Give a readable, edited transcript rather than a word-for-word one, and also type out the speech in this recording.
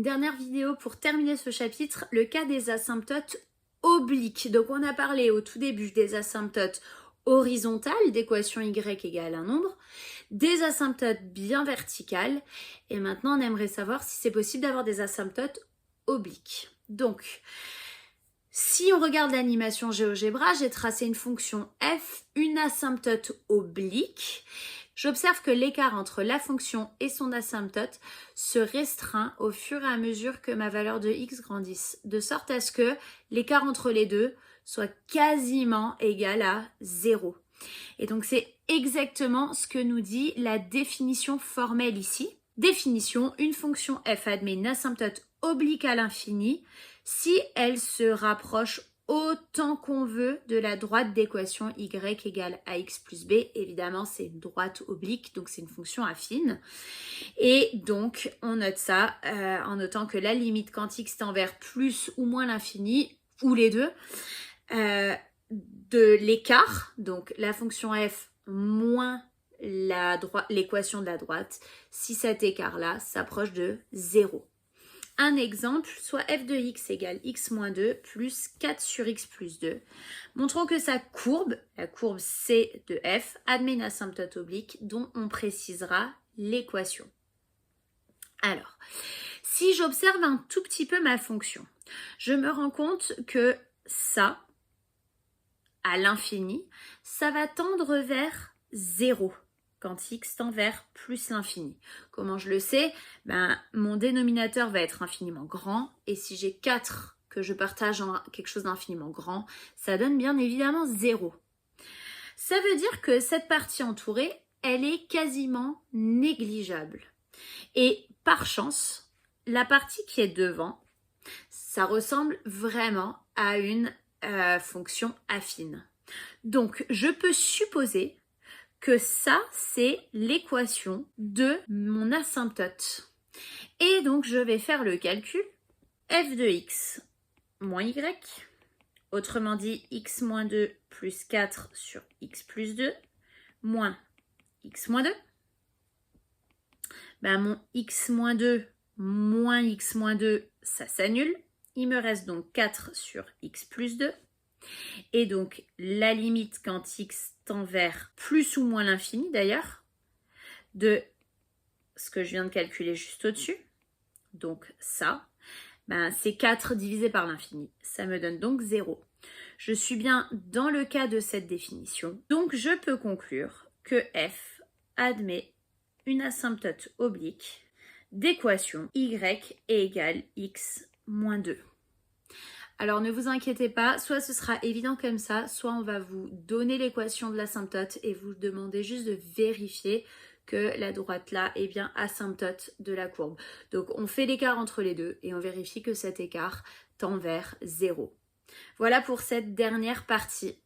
dernière vidéo pour terminer ce chapitre, le cas des asymptotes obliques. Donc on a parlé au tout début des asymptotes horizontales d'équation y égale un nombre, des asymptotes bien verticales, et maintenant on aimerait savoir si c'est possible d'avoir des asymptotes obliques. Donc, si on regarde l'animation GeoGebra, j'ai tracé une fonction f, une asymptote oblique. J'observe que l'écart entre la fonction et son asymptote se restreint au fur et à mesure que ma valeur de x grandisse, de sorte à ce que l'écart entre les deux soit quasiment égal à 0. Et donc c'est exactement ce que nous dit la définition formelle ici. Définition, une fonction f admet une asymptote oblique à l'infini si elle se rapproche autant qu'on veut de la droite d'équation y égale ax plus b. Évidemment, c'est une droite oblique, donc c'est une fonction affine. Et donc, on note ça en notant que la limite quand x tend vers plus ou moins l'infini, ou les deux, de l'écart, donc la fonction f moins l'équation de la droite, si cet écart-là s'approche de 0. Un exemple, soit f de x égale x moins 2 plus 4 sur x plus 2. Montrons que sa courbe, la courbe C de f, admet une asymptote oblique dont on précisera l'équation. Alors, si j'observe un tout petit peu ma fonction, je me rends compte que ça, à l'infini, ça va tendre vers 0. Quand x tend vers plus l'infini. Comment je le sais? Mon dénominateur va être infiniment grand, et si j'ai 4 que je partage en quelque chose d'infiniment grand, ça donne bien évidemment 0. Ça veut dire que cette partie entourée, elle est quasiment négligeable. Et par chance, la partie qui est devant, ça ressemble vraiment à une fonction affine. Donc, je peux supposer que ça, c'est l'équation de mon asymptote. Et donc, je vais faire le calcul. F de x moins y, autrement dit, x moins 2 plus 4 sur x plus 2, moins x moins 2. Mon x moins 2 moins x moins 2, ça s'annule. Il me reste donc 4 sur x plus 2. Et donc, la limite quand x tend vers plus ou moins l'infini d'ailleurs, de ce que je viens de calculer juste au-dessus, donc ça, c'est 4 divisé par l'infini. Ça me donne donc 0. Je suis bien dans le cas de cette définition. Donc, je peux conclure que f admet une asymptote oblique d'équation y égale x moins 2. Alors ne vous inquiétez pas, soit ce sera évident comme ça, soit on va vous donner l'équation de l'asymptote et vous demander juste de vérifier que la droite là est bien asymptote de la courbe. Donc on fait l'écart entre les deux et on vérifie que cet écart tend vers 0. Voilà pour cette dernière partie.